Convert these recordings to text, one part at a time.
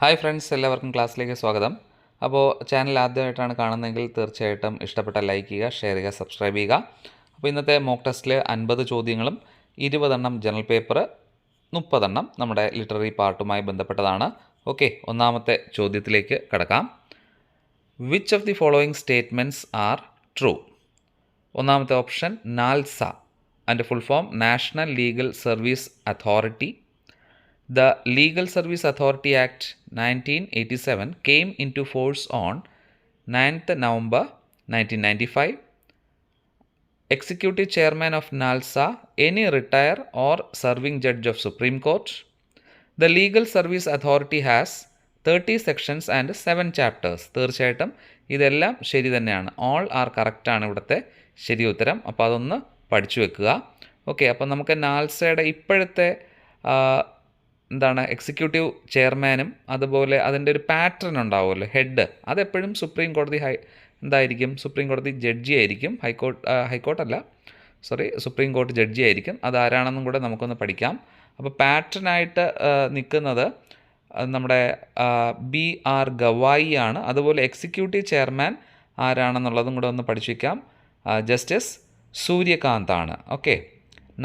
Hi friends, എല്ലാവർക്കും ക്ലാസ്സിലേക്ക് സ്വാഗതം. അപ്പോൾ ചാനൽ ആദ്യമായിട്ടാണ് കാണുന്നതെങ്കിൽ തീർച്ചയായിട്ടും ഇഷ്ടപ്പെട്ട ലൈക്ക് ചെയ്യുക, ഷെയർ ചെയ്യുക, സബ്സ്ക്രൈബ് ചെയ്യുക. അപ്പോൾ ഇന്നത്തെ മോക്ക് ടെസ്റ്റിൽ 50 ചോദ്യങ്ങളും 20 ജനറൽ പേപ്പർ, 30 നമ്മുടെ ലിറ്റററി പാർട്ടുമായി ബന്ധപ്പെട്ടതാണ്. ഓക്കെ, ഒന്നാമത്തെ ചോദ്യത്തിലേക്ക് കടക്കാം. Which of the following statements are true? ഒന്നാമത്തെ ഓപ്ഷൻ നാൽസ, അതിൻ്റെ full form national legal service authority. The Legal Service Authority Act 1987 came into force on 9th November 1995. Executive Chairman of NALSA, any retired or serving judge of Supreme Court. The Legal Service Authority has 30 sections and 7 chapters. തീർച്ചയായിട്ടും ഇതെല്ലാം ശരി തന്നെയാണ്. All are കറക്റ്റാണ് ഇവിടുത്തെ ശരി ഉത്തരം. അപ്പോൾ അതൊന്ന് പഠിച്ചു വെക്കുക. ഓക്കെ, അപ്പോൾ നമുക്ക് നാൽസയുടെ ഇപ്പോഴത്തെ എക്സിക്യൂട്ടീവ് ചെയർമാനും അതുപോലെ അതിൻ്റെ ഒരു പാറ്റേൺ ഉണ്ടാവുമല്ലോ, ഹെഡ്, അതെപ്പോഴും സുപ്രീം കോടതി സുപ്രീം കോടതി ജഡ്ജി ആയിരിക്കും. സുപ്രീം കോടതി ജഡ്ജി ആയിരിക്കും. അതാരാണെന്നും കൂടെ നമുക്കൊന്ന് പഠിക്കാം. അപ്പോൾ പാറ്റേണായിട്ട് നിൽക്കുന്നത് നമ്മുടെ BR ഗവായി ആണ്. അതുപോലെ എക്സിക്യൂട്ടീവ് ചെയർമാൻ ആരാണെന്നുള്ളതും കൂടെ ഒന്ന് പഠിച്ചു വയ്ക്കാം. ജസ്റ്റിസ് സൂര്യകാന്താണ്. ഓക്കെ,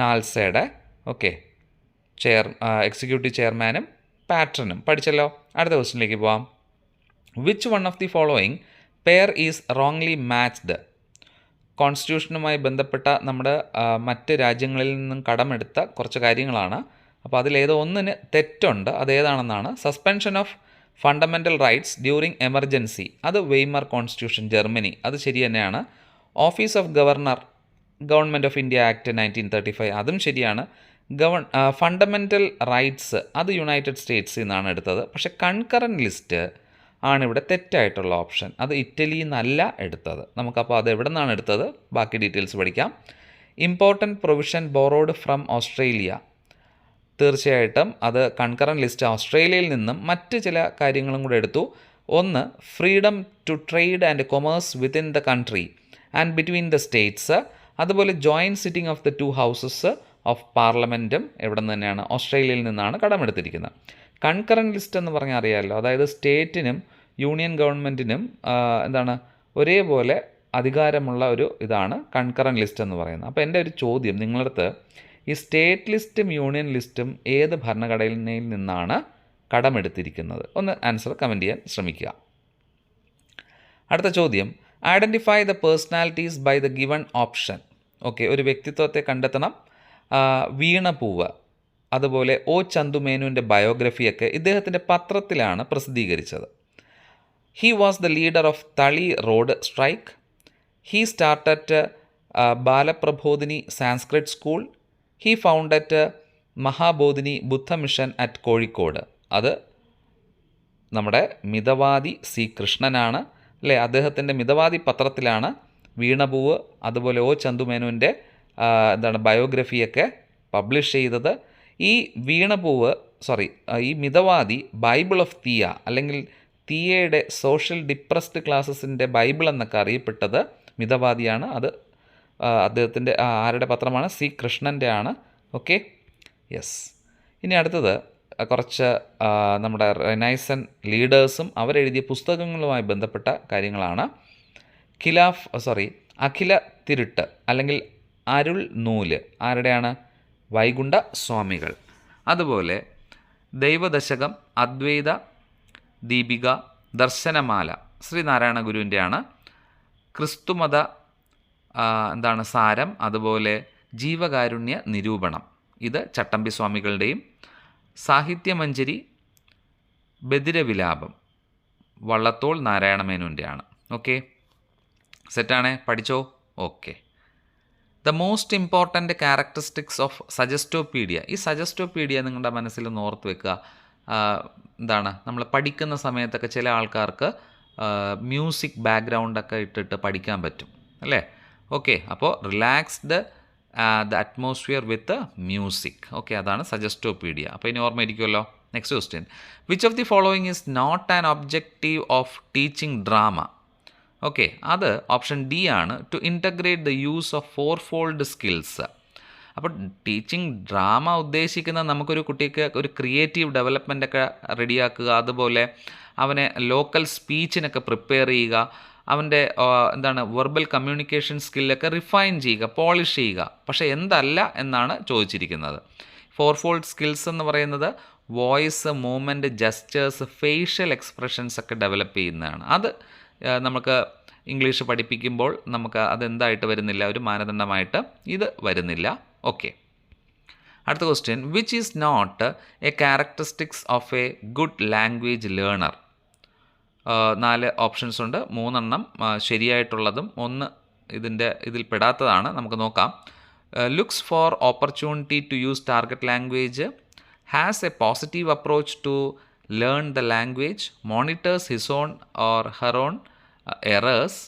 നാൽസയുടെ എക്സിക്യൂട്ടീവ് ചെയർമാനും പാറ്റേണും പഠിച്ചല്ലോ. അടുത്ത ക്വസ്റ്റ്യനിലേക്ക് പോവാം. Which one of the following pair is wrongly matched? കോൺസ്റ്റിറ്റ്യൂഷനുമായി ബന്ധപ്പെട്ട നമ്മുടെ മറ്റ് രാജ്യങ്ങളിൽ നിന്നും കടമെടുത്ത കുറച്ച് കാര്യങ്ങളാണ്. അപ്പോൾ അതിലേതോ ഒന്നിന് തെറ്റുണ്ട്. അതേതാണെന്നാണ്. Suspension of fundamental rights during emergency, അത് വെയ്മർ കോൺസ്റ്റിറ്റ്യൂഷൻ, ജർമ്മനി, അത് ശരി തന്നെയാണ്. Office of governor, government of India act 1935, അതും ശരിയാണ്. ഫണ്ടമെൻ്റൽ റൈറ്റ്സ്, അത് യുണൈറ്റഡ് സ്റ്റേറ്റ്സിൽ നിന്നാണ് എടുത്തത്. പക്ഷേ കൺകറൻറ്റ് ലിസ്റ്റ് ആണിവിടെ തെറ്റായിട്ടുള്ള ഓപ്ഷൻ. അത് ഇറ്റലിയിൽ നിന്നല്ല എടുത്തത്. നമുക്കപ്പോൾ അത് എവിടെ നിന്നാണ് എടുത്തത്, ബാക്കി ഡീറ്റെയിൽസ് പഠിക്കാം. Important provision borrowed from Australia, തീർച്ചയായിട്ടും അത് കൺകറൻറ്റ് ലിസ്റ്റ് ഓസ്ട്രേലിയയിൽ നിന്നും മറ്റ് ചില കാര്യങ്ങളും കൂടെ എടുത്തു. ഒന്ന്, freedom to trade and commerce within the country and between the states. അതുപോലെ joint sitting of the 2 houses of പാർലമെൻറ്റും എവിടെ നിന്ന് തന്നെയാണ്, ഓസ്ട്രേലിയയിൽ നിന്നാണ് കടമെടുത്തിരിക്കുന്നത്. കൺകറൻറ്റ് ലിസ്റ്റ് എന്ന് പറഞ്ഞാൽ അറിയാമല്ലോ, അതായത് സ്റ്റേറ്റിനും യൂണിയൻ ഗവൺമെൻറ്റിനും ഒരേപോലെ അധികാരമുള്ള ഒരു ഇതാണ് കൺകറൻറ്റ് ലിസ്റ്റ് എന്ന് പറയുന്നത്. അപ്പോൾ എൻ്റെ ഒരു ചോദ്യം നിങ്ങളടുത്ത്, ഈ സ്റ്റേറ്റ് ലിസ്റ്റും യൂണിയൻ ലിസ്റ്റും ഏത് ഭരണഘടനയിൽ നിന്നാണ് കടമെടുത്തിരിക്കുന്നത്? ഒന്ന് ആൻസർ കമൻറ്റ് ചെയ്യാൻ ശ്രമിക്കുക. അടുത്ത ചോദ്യം, identify the personalities by the given option. Okay, ഒരു വ്യക്തിത്വത്തെ കണ്ടെത്തണം. വീണപൂവ്, അതുപോലെ O. ചന്തുമേനുവിൻ്റെ ബയോഗ്രഫിയൊക്കെ ഇദ്ദേഹത്തിൻ്റെ പത്രത്തിലാണ് പ്രസിദ്ധീകരിച്ചത്. He was the leader of Thali road strike. He started Balaprabodhini Sanskrit school. He founded Mahabodhini Buddha mission at Kozhikode. അത് നമ്മുടെ മിതവാദി C. കൃഷ്ണനാണ് അല്ലേ. അദ്ദേഹത്തിൻ്റെ മിതവാദി പത്രത്തിലാണ് വീണപൂവ് അതുപോലെ O. ചന്തുമേനുവിൻ്റെ ബയോഗ്രഫിയൊക്കെ പബ്ലിഷ് ചെയ്തത്. ഈ ഈ മിതവാദി ബൈബിൾ ഓഫ് തീയ, അല്ലെങ്കിൽ തീയയുടെ സോഷ്യൽ ഡിപ്രസ്ഡ് ക്ലാസസിൻ്റെ ബൈബിൾ എന്നൊക്കെ അറിയപ്പെട്ടത് മിതവാദിയാണ്. അത് അദ്ദേഹത്തിൻ്റെ ആരുടെ പത്രമാണ്? C. കൃഷ്ണൻ്റെ ആണ്. Okay, yes. ഇനി അടുത്തത് കുറച്ച് നമ്മുടെ റെനൈസൻ ലീഡേഴ്സും അവരെഴുതിയ പുസ്തകങ്ങളുമായി ബന്ധപ്പെട്ട കാര്യങ്ങളാണ്. അഖില തിരുട്ട് അല്ലെങ്കിൽ അരുൾ നൂല് ആരുടെയാണ്? വൈകുണ്ഠ സ്വാമികൾ. അതുപോലെ ദൈവദശകം, അദ്വൈത ദീപിക, ദർശനമാല ശ്രീനാരായണ ഗുരുവിൻ്റെയാണ്. ക്രിസ്തുമത സാരം, അതുപോലെ ജീവകാരുണ്യ നിരൂപണം, ഇത് ചട്ടമ്പി സ്വാമികളുടെയും. സാഹിത്യമഞ്ജരി, ബദിരവിലാപം വള്ളത്തോൾ നാരായണമേനോൻ്റെയാണ്. ഓക്കെ, സെറ്റാണേ, പഠിച്ചോ? Okay. The most important characteristics of suggestopedia. ഈ സജസ്റ്റോപീഡിയ നിങ്ങളുടെ മനസ്സിൽ ഒന്ന് ഓർത്ത് വെക്കുക. നമ്മൾ പഠിക്കുന്ന സമയത്തൊക്കെ ചില ആൾക്കാർക്ക് മ്യൂസിക് ബാക്ക്ഗ്രൗണ്ടൊക്കെ ഇട്ടിട്ട് പഠിക്കാൻ പറ്റും അല്ലേ. ഓക്കെ, അപ്പോൾ relaxed the atmosphere with music. Okay, അതാണ് സജസ്റ്റോപീഡിയ. അപ്പോൾ ഇനി ഓർമ്മയിരിക്കുമല്ലോ. Next question, which of the following is not an objective of teaching drama? Okay, അത് ഓപ്ഷൻ D ആണ്. To integrate the use of 4-fold skills. അപ്പോൾ teaching drama ഉദ്ദേശിക്കുന്നത് നമുക്കൊരു കുട്ടിക്ക് ഒരു ക്രിയേറ്റീവ് ഡെവലപ്മെൻ്റൊക്കെ റെഡിയാക്കുക, അതുപോലെ അവനെ ലോക്കൽ സ്പീച്ചിനൊക്കെ പ്രിപ്പയർ ചെയ്യുക, അവൻ്റെ വെർബൽ കമ്മ്യൂണിക്കേഷൻ സ്കില്ലൊക്കെ റിഫൈൻ ചെയ്യുക, പോളിഷ് ചെയ്യുക. പക്ഷേ എന്തല്ല എന്നാണ് ചോദിച്ചിരിക്കുന്നത്. 4-fold സ്കിൽസ് എന്ന് പറയുന്നത് voice, movement, gestures, facial expressions ഒക്കെ ഡെവലപ്പ് ചെയ്യുന്നതാണ്. അത് നമുക്ക് ഇംഗ്ലീഷ് പഠിപ്പിക്കുമ്പോൾ നമുക്ക് അതെന്തായിട്ട് വരുന്നില്ല, ഒരു മാനദണ്ഡമായിട്ട് ഇത് വരുന്നില്ല. ഓക്കെ, അടുത്ത question, which is not a characteristics of a good language learner? 4 options ഉണ്ട്. 3 എണ്ണം ശരിയായിട്ടുള്ളതും 1 ഇതിൽ പെടാത്തതാണ്. നമുക്ക് നോക്കാം. Looks for opportunity to use target language, has a positive approach to learn the language, monitors his own or her own errors,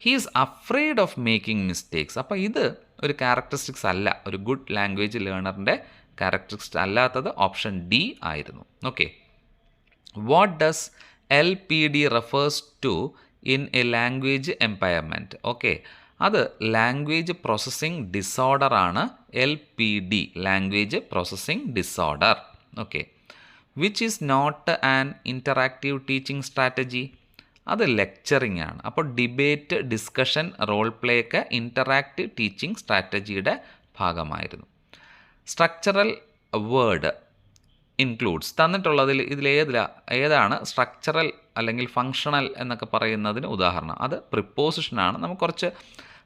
he is afraid of making mistakes. അപ്പോൾ ഇത് ഒരു ക്യാരക്ടറിസ്റ്റിക്സ് അല്ല, ഒരു ഗുഡ് ലാംഗ്വേജ് ലേണറിൻ്റെ characteristics അല്ലാത്തത് option D ആയിരുന്നു. Okay, what does LPD refers to in a language impairment? Okay, അത് language processing disorder ആണ്. LPD, language processing disorder. Okay, which is not an interactive teaching strategy? അത് lecturing ആണ്. അപ്പോൾ debate, discussion, role play ഒക്കെ interactive teaching സ്ട്രാറ്റജിയുടെ ഭാഗമായിരുന്നു. Structural word includes തന്നിട്ടുള്ളതിൽ ഏതാണ് structural അല്ലെങ്കിൽ ഫങ്ഷണൽ എന്നൊക്കെ പറയുന്നതിന് ഉദാഹരണം? അത് പ്രിപ്പോസിഷനാണ്. നമുക്ക് കുറച്ച്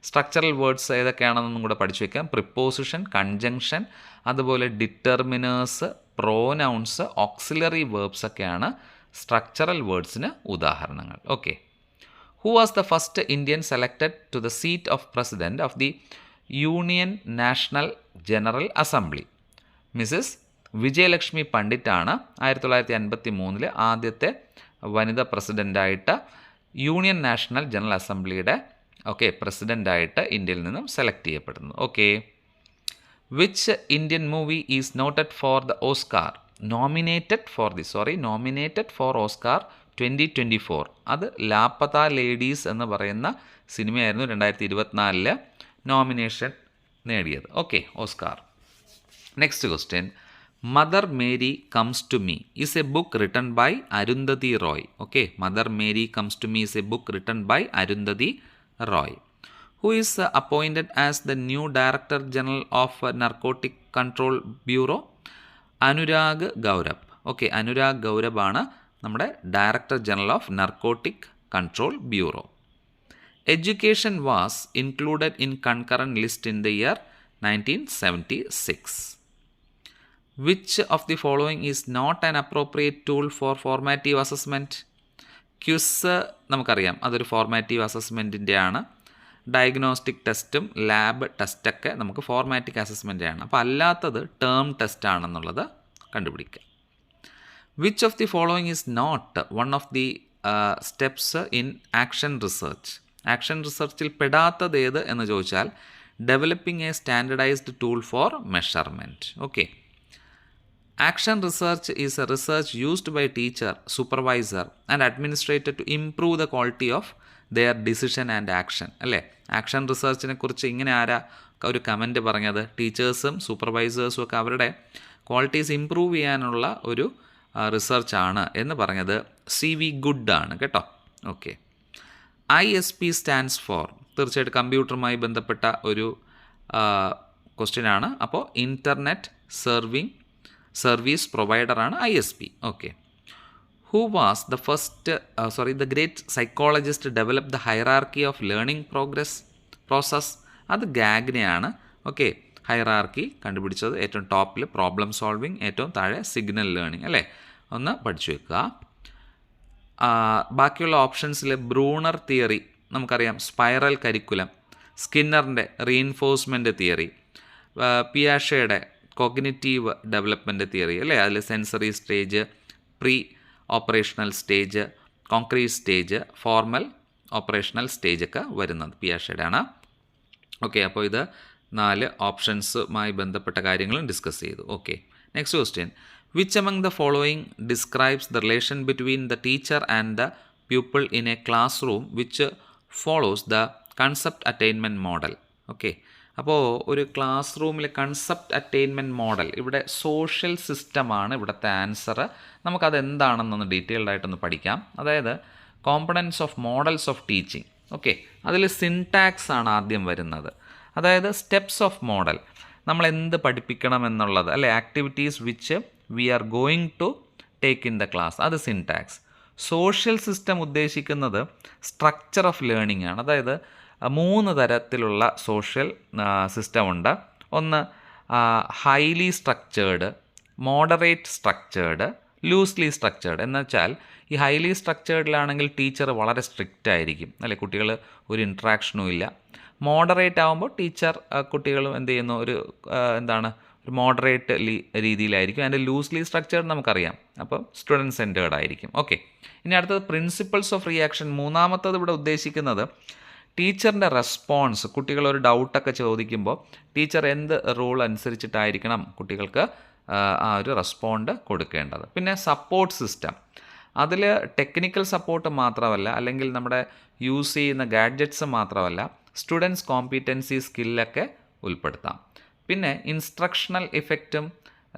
സ്ട്രക്ചറൽ വേർഡ്സ് ഏതൊക്കെയാണെന്നും കൂടെ പഠിച്ചു വയ്ക്കാം. പ്രിപ്പോസിഷൻ, കൺജങ്ഷൻ, അതുപോലെ ഡിറ്റർമിനേഴ്സ്, പ്രോനൗൺസ്, ഓക്സിലറി വേർബ്സ് ഒക്കെയാണ് സ്ട്രക്ചറൽ വേർഡ്സിന് ഉദാഹരണങ്ങൾ. Okay, who was the first Indian selected to the seat of president of the union national general assembly? Mrs Vijayalakshmi പണ്ഡിറ്റാണ് 1953 ആദ്യത്തെ വനിതാ പ്രസിഡൻ്റായിട്ട് യൂണിയൻ നാഷണൽ ജനറൽ അസംബ്ലിയുടെ പ്രസിഡൻ്റായിട്ട് ഇന്ത്യയിൽ നിന്നും സെലക്ട് ചെയ്യപ്പെടുന്നത്. Okay, which Indian movie is noted for the Oscar nominated for Oscar 2024? അത് ലാപ്പത്ത ലേഡീസ് എന്ന് പറയുന്ന സിനിമയായിരുന്നു 2024 നോമിനേഷൻ നേടിയത്. Okay, Oscar. Next question, mother Mary comes to me is a book written by Arundhati Roy. Okay, mother Mary comes to me is a book written by Arundhati Roy. Who is appointed as the new director general of narcotic control bureau? Anurag Gaurab. Okay, Anurag Gaurab ആണ് നമ്മുടെ director general of narcotic control bureau. Education was included in concurrent list in the year 1976. Which of the following is not an appropriate tool for formative assessment? Quiz നമുക്കറിയാം, അതൊരു formative അസസ്മെൻറ്റിൻ്റെ ആണ്. Diagnostic ടെസ്റ്റും lab ടെസ്റ്റൊക്കെ നമുക്ക് ഫോർമാറ്റിക് assessment ആണ്. അപ്പോൾ അല്ലാത്തത് term test ആണെന്നുള്ളത് കണ്ടുപിടിക്കുക. Which of the following is not one of the steps in action research? Action റിസർച്ചിൽ പെടാത്തത് ഏത് എന്ന് ചോദിച്ചാൽ developing a standardized tool for measurement. Okay, action research is a research used by teacher, supervisor and administrator to improve the quality of their decision and action. അല്ലേ, action റിസർച്ചിനെ കുറിച്ച് ഇങ്ങനെ ഒരു കമൻറ്റ് പറഞ്ഞത്? ടീച്ചേഴ്സും സൂപ്പർവൈസേഴ്സും ഒക്കെ അവരുടെ ക്വാളിറ്റീസ് ഇംപ്രൂവ് ചെയ്യാനുള്ള ഒരു റിസർച്ചാണ് എന്ന് പറഞ്ഞത് CV ഗുഡ് ആണ് കേട്ടോ. ഓക്കെ, ISP സ്റ്റാൻഡ്സ് ഫോർ, തീർച്ചയായിട്ടും കമ്പ്യൂട്ടറുമായി ബന്ധപ്പെട്ട ഒരു ക്വസ്റ്റ്യൻ ആണ്. അപ്പോൾ ഇൻ്റർനെറ്റ് സർവീസ് പ്രൊവൈഡറാണ് ISP. Okay, who was the the great psychologist develop the hierarchy of learning process? അത് ഗാഗ്നെയാണ്. ഓക്കെ, ഹൈറാർക്കി കണ്ടുപിടിച്ചത് ഏറ്റവും ടോപ്പിൽ പ്രോബ്ലം സോൾവിങ്, ഏറ്റവും താഴെ സിഗ്നൽ ലേണിംഗ്. അല്ലേ, ഒന്ന് പഠിച്ചു വെക്കുക. ബാക്കിയുള്ള ഓപ്ഷൻസിൽ ബ്രൂണർ തിയറി നമുക്കറിയാം, സ്പൈറൽ കരിക്കുലം, സ്കിന്നറിൻ്റെ റീഇൻഫോഴ്സ്മെൻറ്റ് തിയറി, പിയാഷയുടെ കോഗ്നിറ്റീവ് ഡെവലപ്മെൻറ്റ് തിയറി. അല്ലേ, അതിൽ sensory stage, pre operational stage, concrete stage, formal operational സ്റ്റേജൊക്കെ വരുന്നത് പിയാഷയുടെ ആണ്. ഓക്കെ, അപ്പോൾ ഇത് 4 ഓപ്ഷൻസുമായി ബന്ധപ്പെട്ട കാര്യങ്ങളും ഡിസ്കസ് ചെയ്തു. Okay, next question, which among the following describes the relation between the teacher and the pupil in a classroom which follows the concept attainment model? Okay, അപ്പോൾ ഒരു ക്ലാസ് റൂമിലെ കൺസെപ്റ്റ് അറ്റൈൻമെൻറ്റ് മോഡൽ, ഇവിടെ social സിസ്റ്റമാണ് ഇവിടുത്തെ answer. നമുക്കത് എന്താണെന്നൊന്ന് detailed ആയിട്ടൊന്ന് പഠിക്കാം. അതായത് components of models of teaching. Okay, അതിൽ സിൻടാക്സ് ആണ് ആദ്യം വരുന്നത്. അതായത് സ്റ്റെപ്സ് ഓഫ് മോഡൽ, നമ്മൾ എന്ത് പഠിപ്പിക്കണം എന്നുള്ളത്, അല്ലെ, activities which we are going to take in the class, അത് സിൻടാക്സ്. സോഷ്യൽ സിസ്റ്റം ഉദ്ദേശിക്കുന്നത് സ്ട്രക്ചർ ഓഫ് ലേണിംഗ് ആണ്. അതായത് 3 തരത്തിലുള്ള സോഷ്യൽ സിസ്റ്റമുണ്ട്. ഒന്ന് highly structured, moderate structured, loosely structured. എന്നുവെച്ചാൽ ഈ ഹൈലി സ്ട്രക്ചേർഡിലാണെങ്കിൽ ടീച്ചർ വളരെ സ്ട്രിക്റ്റ് ആയിരിക്കും, അല്ലെ, കുട്ടികൾ ഒരു ഇൻട്രാക്ഷനും ഇല്ല. മോഡറേറ്റ് ആകുമ്പോൾ ടീച്ചർ കുട്ടികളും എന്ത് ചെയ്യുന്നു, ഒരു ഒരു മോഡറേറ്റ് രീതിയിലായിരിക്കും. അതിൻ്റെ ലൂസ്ലി സ്ട്രക്ചേർഡ് നമുക്കറിയാം, അപ്പോൾ സ്റ്റുഡൻറ്റ് സെൻറ്റേർഡ് ആയിരിക്കും. ഓക്കെ, ഇനി അടുത്തത് പ്രിൻസിപ്പിൾസ് ഓഫ് റിയാക്ഷൻ. മൂന്നാമത്തത് ഇവിടെ ഉദ്ദേശിക്കുന്നത് ടീച്ചറിൻ്റെ റെസ്പോൺസ്. കുട്ടികൾ ഒരു ഡൗട്ടൊക്കെ ചോദിക്കുമ്പോൾ ടീച്ചർ എന്ത് റൂൾ അനുസരിച്ചിട്ടായിരിക്കണം കുട്ടികൾക്ക് ആ ഒരു റെസ്പോണ്ട് കൊടുക്കേണ്ടത്. പിന്നെ സപ്പോർട്ട് സിസ്റ്റം, അതിൽ ടെക്നിക്കൽ സപ്പോർട്ട് മാത്രമല്ല, അല്ലെങ്കിൽ നമ്മുടെ യൂസ് ചെയ്യുന്ന ഗാഡ്ജറ്റ്സ് മാത്രമല്ല, സ്റ്റുഡൻസ് കോമ്പീറ്റൻസി സ്കില്ലൊക്കെ ഉൾപ്പെടുത്താം. പിന്നെ ഇൻസ്ട്രക്ഷണൽ ഇഫക്റ്റും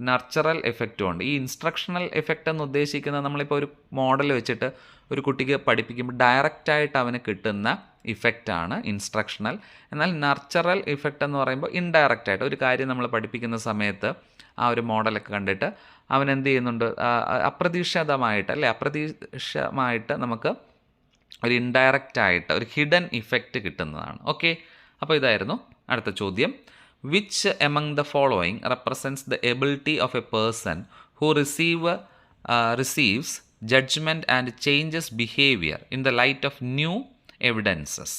നർച്ചറൽ എഫക്റ്റും ഉണ്ട്. ഈ ഇൻസ്ട്രക്ഷണൽ എഫക്റ്റ് എന്ന് ഉദ്ദേശിക്കുന്നത് നമ്മളിപ്പോൾ ഒരു മോഡൽ വെച്ചിട്ട് ഒരു കുട്ടിക്ക് പഠിപ്പിക്കുമ്പോൾ ഡയറക്റ്റായിട്ട് അവന് കിട്ടുന്ന ഇഫക്റ്റാണ് ഇൻസ്ട്രക്ഷണൽ. എന്നാൽ നർച്ചറൽ ഇഫക്റ്റ് എന്ന് പറയുമ്പോൾ ഇൻഡയറക്റ്റായിട്ട് ഒരു കാര്യം നമ്മൾ പഠിപ്പിക്കുന്ന സമയത്ത് ആ ഒരു മോഡലൊക്കെ കണ്ടിട്ട് അവൻ എന്ത് ചെയ്യുന്നുണ്ട്, അപ്രതീക്ഷിതമായിട്ട് നമുക്ക് ഒരു ഇൻഡയറക്റ്റായിട്ട് ഒരു ഹിഡൻ ഇഫക്റ്റ് കിട്ടുന്നതാണ്. ഓക്കെ, അപ്പോൾ ഇതായിരുന്നു അടുത്ത ചോദ്യം. Which among the following represents the ability of a person who receives judgement and changes behaviour in the light of new evidences?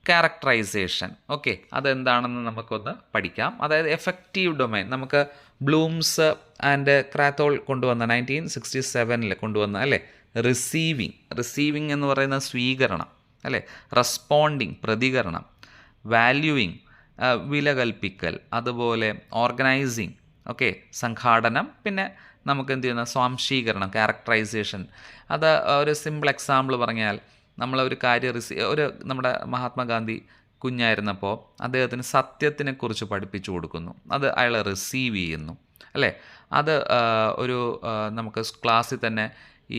Characterisation. Okay, അതെന്താണെന്ന് നമുക്കൊന്ന് പഠിക്കാം. അതായത് എഫക്റ്റീവ് ഡൊമൈൻ നമുക്ക് ബ്ലൂംസ് ആൻഡ് ക്രാത്തോൾ കൊണ്ടുവന്ന 1967 കൊണ്ടുവന്ന, അല്ലേ, റിസീവിങ് എന്ന് പറയുന്ന സ്വീകരണം, അല്ലേ, റെസ്പോണ്ടിങ് പ്രതികരണം, വാല്യൂയിങ് വില കൽപ്പിക്കൽ, അതുപോലെ ഓർഗനൈസിങ്, ഓക്കെ, സംഘാടനം, പിന്നെ നമുക്ക് എന്ത് ചെയ്യുന്ന സ്വാംശീകരണം, ക്യാരക്ടറൈസേഷൻ. അത് ഒരു സിമ്പിൾ എക്സാമ്പിൾ പറഞ്ഞാൽ, നമ്മളൊരു കാര്യം നമ്മുടെ മഹാത്മാഗാന്ധി കുഞ്ഞായിരുന്നപ്പോൾ അദ്ദേഹത്തിന് സത്യത്തിനെക്കുറിച്ച് പഠിപ്പിച്ചു കൊടുക്കുന്നു, അത് അയാൾ റിസീവ് ചെയ്യുന്നു, അല്ലേ. അത് നമുക്ക് ക്ലാസ്സിൽ തന്നെ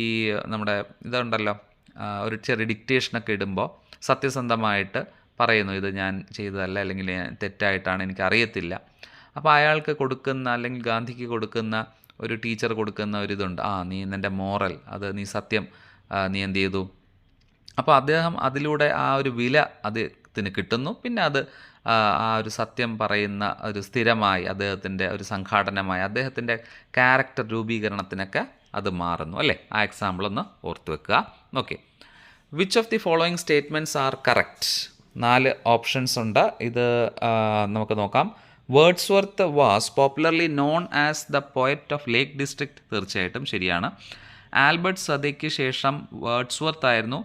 ഈ നമ്മുടെ ഇതുണ്ടല്ലോ, ഒരു ചെറിയ ഡിക്റ്റേഷനൊക്കെ ഇടുമ്പോൾ സത്യസന്ധമായിട്ട് പറയുന്നു, ഇത് ഞാൻ ചെയ്തതല്ല, അല്ലെങ്കിൽ തെറ്റായിട്ടാണ്, എനിക്കറിയത്തില്ല. അപ്പോൾ അയാൾക്ക് കൊടുക്കുന്ന, അല്ലെങ്കിൽ ഗാന്ധിക്ക് കൊടുക്കുന്ന, ഒരു ടീച്ചർ കൊടുക്കുന്ന ഒരിതുണ്ട്, നീ നിൻ്റെ മോറൽ, അത് നീ സത്യം നീ എന്ത് ചെയ്തു. അപ്പോൾ അദ്ദേഹം അതിലൂടെ ആ ഒരു വില അദ്ദേഹത്തിന് കിട്ടുന്നു. പിന്നെ അത് ആ ഒരു സത്യം പറയുന്ന ഒരു സ്ഥിരമായി അദ്ദേഹത്തിൻ്റെ ഒരു സംഘാടനമായി അദ്ദേഹത്തിൻ്റെ ക്യാരക്ടർ രൂപീകരണത്തിനൊക്കെ അത് മാറുന്നു, അല്ലേ. ആ എക്സാമ്പിൾ ഒന്ന് ഓർത്ത് വെക്കുക. Okay, which of the following statements are correct? 4 options ഉണ്ട്. ഇത് നമുക്ക് നോക്കാം. Wordsworth was popularly known as the poet of lake district. തീർച്ചയായിട്ടും ശരിയാണ്. ആൽബർട്ട് സദയ്ക്ക് ശേഷം വേർഡ്സ്വർത്ത് ആയിരുന്നു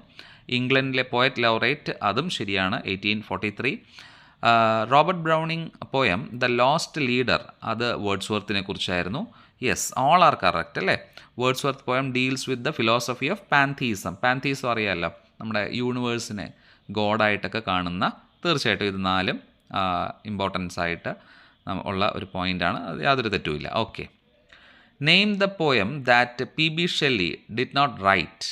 ഇംഗ്ലണ്ടിലെ പോയറ്റ് ലൗറേറ്റ്. അതും ശരിയാണ്, 1843. Robert Browning poem the lost leader, അത് വേർഡ്സ്വർത്തിനെ കുറിച്ചായിരുന്നു. യെസ്, ഓൾ ആർ കറക്റ്റ്, അല്ലേ. Wordsworth poem deals with the philosophy of pantheism. Pantheism അറിയാമല്ലോ, നമ്മുടെ യൂണിവേഴ്സിനെ ഗോഡായിട്ടൊക്കെ കാണുന്ന. തീർച്ചയായിട്ടും ഇത് 4 ഇമ്പോർട്ടൻസ് ആയിട്ട് ഉള്ള ഒരു പോയിൻ്റാണ്, യാതൊരു തെറ്റുമില്ല. Okay, name the poem that P B. Shelley did not write.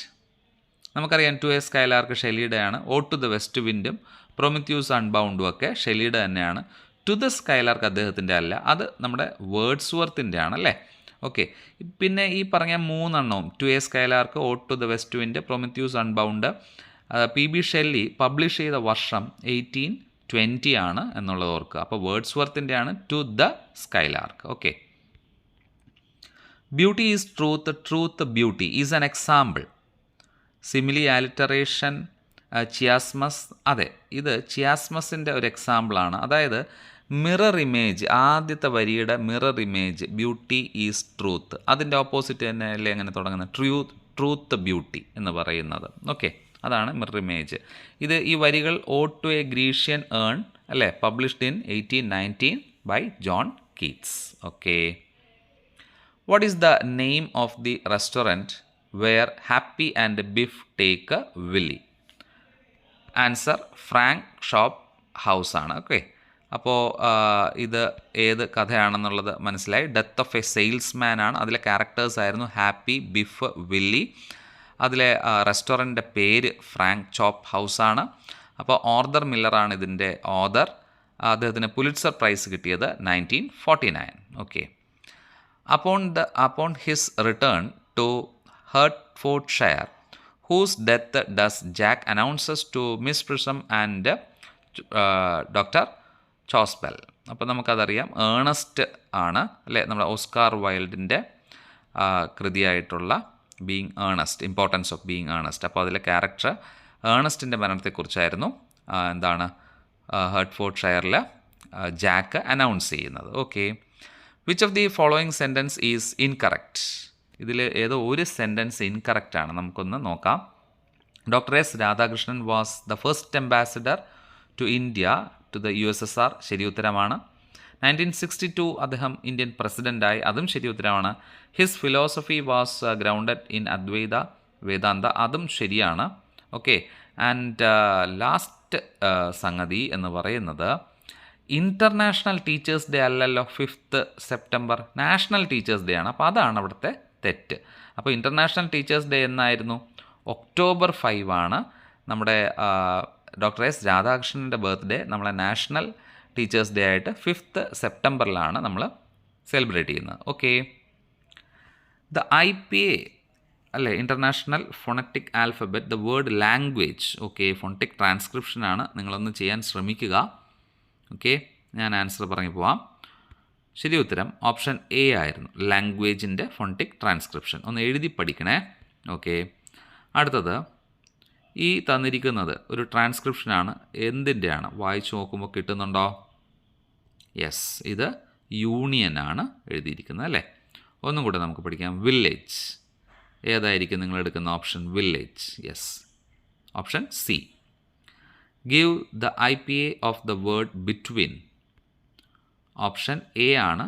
നമുക്കറിയാം 2 സ്കൈലാർക്ക് ഷെല്ലിയുടെയാണ്. ഓ ടു ദ വെസ്റ്റ് വിൻഡും പ്രൊമിത്യൂസ് അൺബൗണ്ടും ഒക്കെ ഷെല്ലിയുടെ തന്നെയാണ്. ടു ദ സ്കൈലാർക്ക് അദ്ദേഹത്തിൻ്റെ അല്ല, അത് നമ്മുടെ വേർഡ്സ്വർത്തിൻ്റെ ആണല്ലേ. ഓക്കെ, പിന്നെ ഈ പറഞ്ഞ 3 എണ്ണവും 2 skylark, O to the west wind, Prometheus unbound, P B. Shelley publish ചെയ്ത വർഷം 1820 ആണ് എന്നുള്ളത് ഓർക്കുക. അപ്പോൾ വേർഡ്സ്വർത്തിൻ്റെ ആണ് to the skylark. Okay, beauty is truth, truth beauty is an example. Simile, alliteration, chiasmus. അതെ, ഇത് ചിയാസ്മസിൻ്റെ ഒരു എക്സാമ്പിളാണ്. അതായത് മിറർ ഇമേജ്, ആദ്യത്തെ വരിയുടെ mirror image, beauty is truth, അതിൻ്റെ ഓപ്പോസിറ്റ് തന്നെ അല്ലേ അങ്ങനെ തുടങ്ങുന്നത്, ട്രൂത്ത് ബ്യൂട്ടി എന്ന് പറയുന്നത്. ഓക്കെ, അതാണ് മിറർ ഇമേജ്. ഈ വരികൾ ode to a Grecian urn, അല്ലേ, published in 1819 by John Keats. Okay, what is the name of the restaurant where Happy and Biff take a Willy? Answer Frank shop house ആണ്. Okay, അപ്പോൾ ഇത് ഏത് കഥയാണെന്നുള്ളത് മനസ്സിലായി. Death of A salesman ആണ്. അതിലെ characters ആയിരുന്നു happy, beef, Willy. അതിലെ റെസ്റ്റോറൻറ്റിൻ്റെ പേര് ഫ്രാങ്ക് ചോപ്പ് ഹൗസാണ്. അപ്പോൾ ആർതർ മില്ലറാണ് ഇതിൻ്റെ ഓതർ. അദ്ദേഹത്തിന് പുലിറ്റ്സർ പ്രൈസ് കിട്ടിയത് 1949. Okay. Upon his return to Hertfordshire, whose death does Jack announces to Miss Prism and Dr. Chasuble. അപ്പോൾ നമുക്കതറിയാം, ഏണസ്റ്റ് ആണ് അല്ലേ, നമ്മുടെ ഓസ്കാർ വൈൽഡിൻ്റെ കൃതിയായിട്ടുള്ള being Earnest, importance of being Earnest. അപ്പോൾ അതിലെ ക്യാരക്ടർ ഏണസ്റ്റിൻ്റെ മരണത്തെക്കുറിച്ചായിരുന്നു ഹെർട്ട്ഫോർഡ്ഷയറിൽ ജാക്ക് അനൗൺസ് ചെയ്യുന്നത്. Okay. Which of the following sentence is incorrect? ഇതിൽ ഏതോ ഒരു സെൻറ്റൻസ് ഇൻകറക്റ്റ് ആണ്. നമുക്കൊന്ന് നോക്കാം. Doctor S Radhakrishnan was the first ambassador to India to the USSR. ശരി ഉത്തരമാണ്. 1962 അദ്ദേഹം ഇന്ത്യൻ പ്രസിഡൻ്റായി. അതും ശരി ഉത്തരമാണ്. His philosophy was grounded in Advaita Vedanta. അതും ശരിയാണ്. ഓക്കെ. ആൻഡ് ലാസ്റ്റ് സംഗതി എന്ന് പറയുന്നത് ഇൻ്റർനാഷണൽ ടീച്ചേഴ്സ് ഡേ അല്ലല്ലോ 5th September, national teachers day ആണ്. അപ്പോൾ അതാണ് അവിടുത്തെ തെറ്റ്. അപ്പോൾ ഇൻ്റർനാഷണൽ ടീച്ചേഴ്സ് ഡേ എന്നായിരുന്നു? October 5 ആണ് നമ്മുടെ ഡോക്ടർ എസ് രാധാകൃഷ്ണൻ്റെ ബർത്ത്ഡേ. നമ്മളെ നാഷണൽ ടീച്ചേഴ്സ് ഡേ ആയിട്ട് 5th സെപ്റ്റംബറിലാണ് നമ്മൾ സെലിബ്രേറ്റ് ചെയ്യുന്നത്. ഓക്കെ. ദ IPA അല്ലേ, international phonetic alphabet, the word language. Okay, phonetic ട്രാൻസ്ക്രിപ്ഷനാണ്. നിങ്ങളൊന്ന് ചെയ്യാൻ ശ്രമിക്കുക. ഓക്കെ, ഞാൻ ആൻസർ പറഞ്ഞു പോവാം. ശരി ഉത്തരം ഓപ്ഷൻ എ ആയിരുന്നു, ലാംഗ്വേജിൻ്റെ ഫോണറ്റിക് ട്രാൻസ്ക്രിപ്ഷൻ. ഒന്ന് എഴുതി പഠിക്കണേ. ഓക്കെ. അടുത്തത് ഈ തന്നിരിക്കുന്നത് ഒരു ട്രാൻസ്ക്രിപ്ഷനാണ്. എന്തിൻ്റെയാണ്? വായിച്ചു നോക്കുമ്പോൾ കിട്ടുന്നുണ്ടോ? യെസ്, ഇത് യൂണിയനാണ് എഴുതിയിരിക്കുന്നത് അല്ലേ. ഒന്നും കൂടെ നമുക്ക് പഠിക്കാം. വില്ലേജ് ഏതായിരിക്കും നിങ്ങൾ എടുക്കുന്ന option? Village. Yes, option C. Give the IPA of the word between. Option A ആണ്.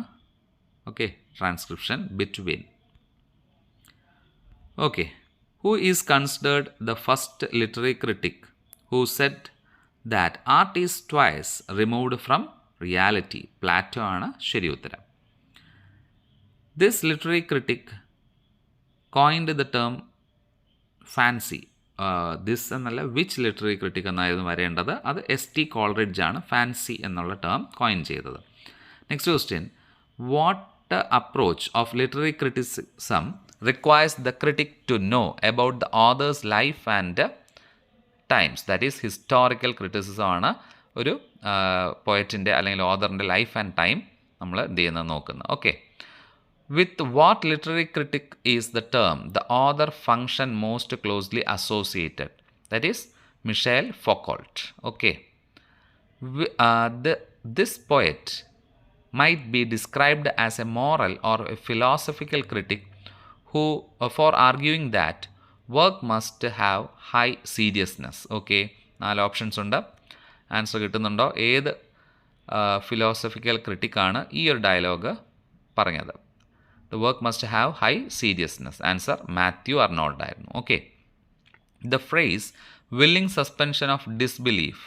Okay, transcription between. Okay. Who is considered the first literary critic who said that art is twice removed from reality? Plato ആണ് ശരി ഉത്തരം. This literary critic coined the term fancy. This എന്നല്ല, which literary critic എന്നായിരുന്നു വരേണ്ടത്. അത് S.T. Coleridge ആണ് fancy എന്നുള്ള term coin ചെയ്തത്. Next question. What approach of literary criticism requires the critic to know about the author's life and times? That is historical criticism ആണ് ഒരു പോയറ്റിൻ്റെ അല്ലെങ്കിൽ ഓതറിൻ്റെ ലൈഫ് ആൻഡ് ടൈം നമ്മൾ എന്ത് ചെയ്യുന്നത് നോക്കുന്നത്. Okay. With what literary critic is the term the author function most closely associated? That is Michel Foucault. Okay. This poet might be described as a moral or a philosophical critic who for arguing that work must have high seriousness. Okay, 4 options ഉണ്ട്. Answer കിട്ടുന്നുണ്ടോ? ഏത് philosophical ക്രിട്ടിക്കാണ് ഈ ഒരു dialogue പറഞ്ഞത്? The work must have high seriousness. Answer Matthew Arnold ആയിരുന്നു. Okay. The phrase willing suspension of disbelief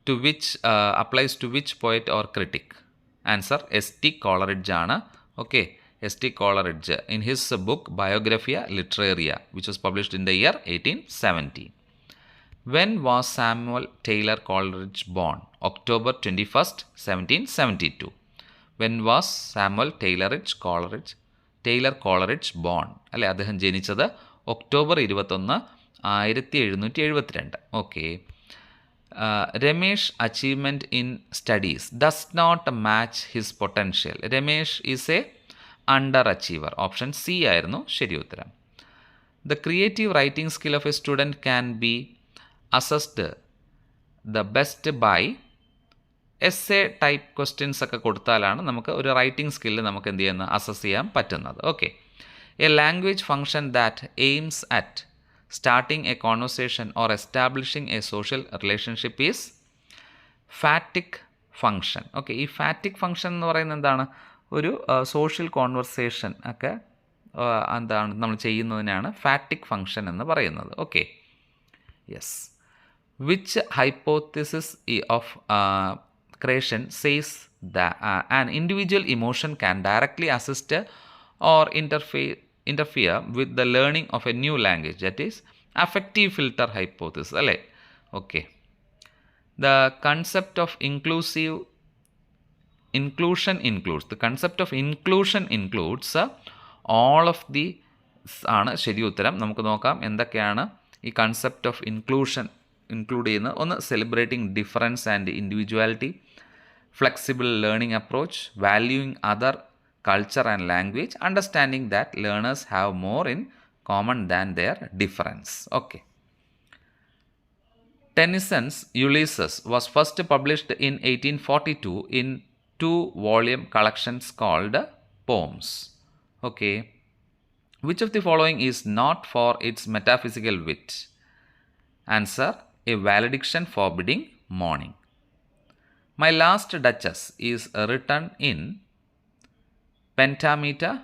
to which applies to which poet or critic? Answer S.T. Coleridge ആണ്. Okay, S.T. Coleridge in his book Biographia Literaria, which was published in the year 1870. When was Samuel Taylor Coleridge born? October 21st, 1772. When was Samuel Taylor Coleridge born? അല്ലേ, അദ്ദേഹം ജനിച്ചത് October 21, 1772. Okay. Ramesh achievement in studies does not match his potential. Ramesh is a under achiever. Option C ആയിരുന്നു ശരി ഉത്തരം. The creative writing skill of a student can be assessed the best by essay type questions ഒക്കെ കൊടുത്താലാണ് നമുക്ക് ഒരു writing skill നമുക്ക് എന്ത് ചെയ്യുന്നത് അസസ് ചെയ്യാൻ പറ്റുന്നത്. Okay. A language function that aims at starting A conversation or establishing A social relationship is ഫാറ്റിക് function. Okay, ഈ ഫാറ്റിക് ഫങ്ഷൻ എന്ന് പറയുന്നത് എന്താണ്? ഒരു സോഷ്യൽ കോൺവെർസേഷൻ ഒക്കെ എന്താണ് നമ്മൾ ചെയ്യുന്നതിനാണ് ഫാറ്റിക് ഫങ്ഷൻ എന്ന് പറയുന്നത്. Okay. Yes. Which hypothesis of Creation says that an individual emotion can directly assist or interfere with the learning of a new language. That is affective filter hypothesis. അല്ലേ? Okay. The concept of inclusion includes all of the ആണ് ശരി ഉത്തരം. നമുക്ക് നോക്കാം എന്തൊക്കെയാണ് ഈ concept of inclusion include ചെയ്യുന്നത്. ഒന്ന്, celebrating difference and individuality, flexible learning approach, valuing other culture and language, understanding that learners have more in common than their difference. Okay. Tennyson's Ulysses was first published in 1842 in 2-volume collections called Poems. Okay. Which of the following is not for its metaphysical wit? Answer: a valediction forbidding mourning. My Last Duchess is written in pentameter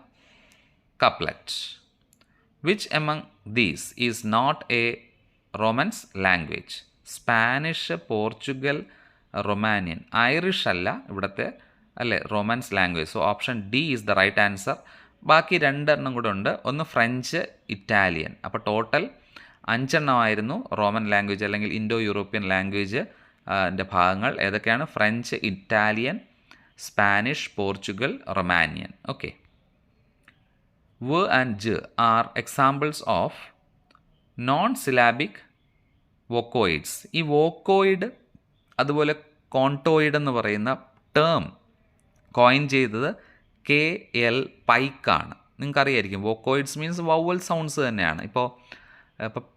couplet. Which among these is not a Romance language? Spanish, Portugal, Romanian, Irish അല്ല ഇവിടുത്തെ അല്ലേ romance language. So option D is the right answer. ബാക്കി 2 എണ്ണം കൂടെ ഉണ്ട്. ഒന്ന് French, Italian. അപ്പോൾ total 5 എണ്ണമായിരുന്നു റോമൻ ലാംഗ്വേജ് അല്ലെങ്കിൽ ഇൻഡോ യൂറോപ്യൻ ലാംഗ്വേജ് ഭാഗങ്ങൾ. ഏതൊക്കെയാണ്? French, Italian, Spanish, Portugal, Romanian. Okay. വ ആൻഡ് ജ are examples of non syllabic vocoids. ഈ വോക്കോയിഡ് അതുപോലെ കോൺടോയിഡ് എന്ന് പറയുന്ന ടേം കോയിൻ ചെയ്തത് KL പൈക്കാണ്. നിങ്ങൾക്കറിയായിരിക്കും വോക്കോയിഡ്സ് മീൻസ് വവൽ സൗണ്ട്സ് തന്നെയാണ്. ഇപ്പോൾ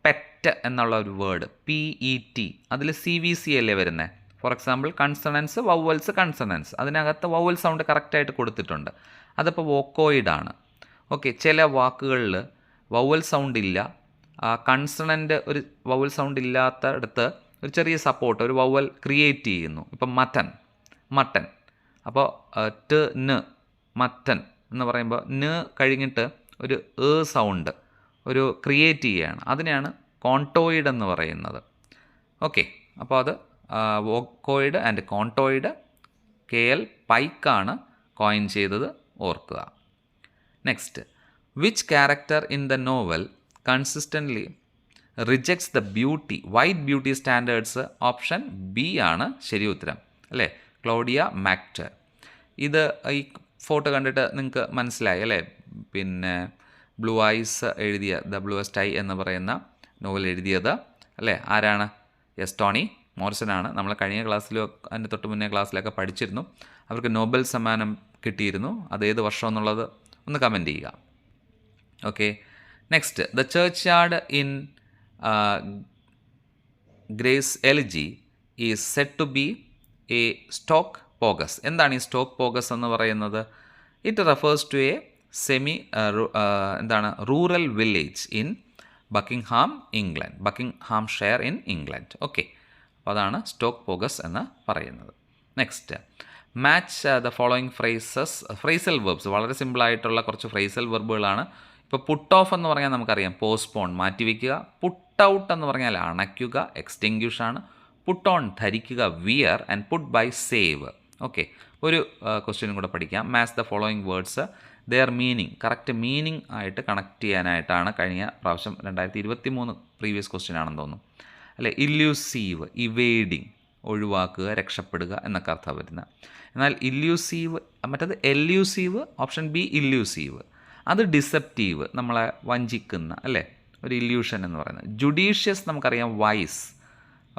പെറ്റ് എന്നുള്ള ഒരു വേർഡ് PET അതിൽ CVC അല്ലേ വരുന്നത്. For example consonants, vowels, consonants, അതിനകത്ത് വവൽ സൗണ്ട് കറക്റ്റായിട്ട് കൊടുത്തിട്ടുണ്ട്. അതിപ്പോൾ വോക്കോയിഡാണ്. ഓക്കെ. ചില വാക്കുകളിൽ വവൽ സൗണ്ട് ഇല്ല, കൺസണൻ്റ് ഒരു വവൽ സൗണ്ട് ഇല്ലാത്തടത്ത് ഒരു ചെറിയ സപ്പോർട്ട് ഒരു വവൽ ക്രിയേറ്റ് ചെയ്യുന്നു. ഇപ്പം മട്ടൻ അപ്പോൾ മറ്റൻ എന്ന് പറയുമ്പോൾ കഴിഞ്ഞിട്ട് ഒരു സൗണ്ട് ഒരു ക്രിയേറ്റ് ചെയ്യുകയാണ്. അതിനെയാണ് കോൺടോയിഡ് എന്ന് പറയുന്നത്. ഓക്കെ. അപ്പോൾ അത് വോക്കോയിഡ് ആൻഡ് കോൺടോയിഡ് KL പൈക്കാണ് കോയിൻ ചെയ്തത്, ഓർക്കുക. Next, which character in the novel consistently rejects the white beauty standards? Option B ആണ് ശരി ഉത്തരം അല്ലേ, ക്ലോഡിയ മാക്ടർ. ഇത് ഈ ഫോട്ടോ കണ്ടിട്ട് നിങ്ങൾക്ക് മനസ്സിലായി അല്ലേ. പിന്നെ ബ്ലൂ ഐസ് എഴുതിയ ദ ബ്ലൂവസ്റ്റ് ഐ എന്ന് പറയുന്ന നോവൽ എഴുതിയത് അല്ലേ ആരാണ്? ടോണി മോറിസൺ ആണ്. നമ്മൾ കഴിഞ്ഞ ക്ലാസ്സിലോ അതിൻ്റെ തൊട്ട് മുന്നേ ക്ലാസ്സിലൊക്കെ പഠിച്ചിരുന്നു. അവർക്ക് നോബൽ സമ്മാനം കിട്ടിയിരുന്നു. അതേത് വർഷം എന്നുള്ളത് ഒന്ന് കമൻറ്റ് ചെയ്യുക. Okay. Next, the churchyard in Gray's elegy is said to be a Stoke Poges. എന്താണ് ഈ സ്റ്റോക്ക് പോഗസ് എന്ന് പറയുന്നത്? It refers to a rural village in Buckinghamshire in England. Okay. അപ്പോൾ അതാണ് സ്റ്റോക്ക് പോഗസ് എന്ന് പറയുന്നത്. Next, match the following phrasal verbs. വളരെ സിമ്പിളായിട്ടുള്ള കുറച്ച് ഫ്രേസൽ വെർബുകളാണ്. ഇപ്പോൾ പുട്ട് ഓഫ് എന്ന് പറഞ്ഞാൽ നമുക്കറിയാം പോസ്റ്റ്പോൺ, മാറ്റിവെക്കുക. പുട്ട് ഔട്ട് എന്ന് പറഞ്ഞാൽ അണയ്ക്കുക, എക്സ്റ്റിങ്ക്വിഷ് ആണ്. പുട്ട് ഓൺ ധരിക്കുക, wear. And put by save. Okay. ഒരു ക്വസ്റ്റ്യനും കൂടെ പഠിക്കാം. Match the following words their meaning. Correct meaning ആയിട്ട് കണക്ട് ചെയ്യാനായിട്ടാണ് കഴിഞ്ഞ പ്രാവശ്യം 2023 പ്രീവിയസ് ക്വസ്റ്റ്യൻ ആണെന്ന് തോന്നുന്നു അല്ലേ. ഇല്യൂസീവ്, ഇവേഡിങ്, ഒഴിവാക്കുക, രക്ഷപ്പെടുക എന്നൊക്കെ അർത്ഥം വരുന്നത്. എന്നാൽ ഇല്യൂസീവ്, മറ്റേത് എല്യൂസീവ്, ഓപ്ഷൻ ബി ഇല്യൂസീവ്. അത് ഡിസെപ്റ്റീവ്, നമ്മളെ വഞ്ചിക്കുന്ന അല്ലേ, ഒരു ഇല്യൂഷൻ എന്ന് പറയുന്നത്. ജുഡീഷ്യസ് നമുക്കറിയാം വൈസ്.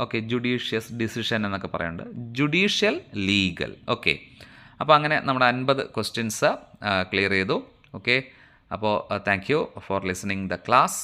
ഓക്കെ. ജുഡീഷ്യസ് ഡിസിഷൻ എന്നൊക്കെ പറയുന്നുണ്ട്. Judicial, legal. ഓക്കെ. അപ്പോൾ അങ്ങനെ നമ്മുടെ 50 ക്വസ്റ്റ്യൻസ് ക്ലിയർ ചെയ്തു. ഓക്കെ. അപ്പോൾ thank you for listening the class.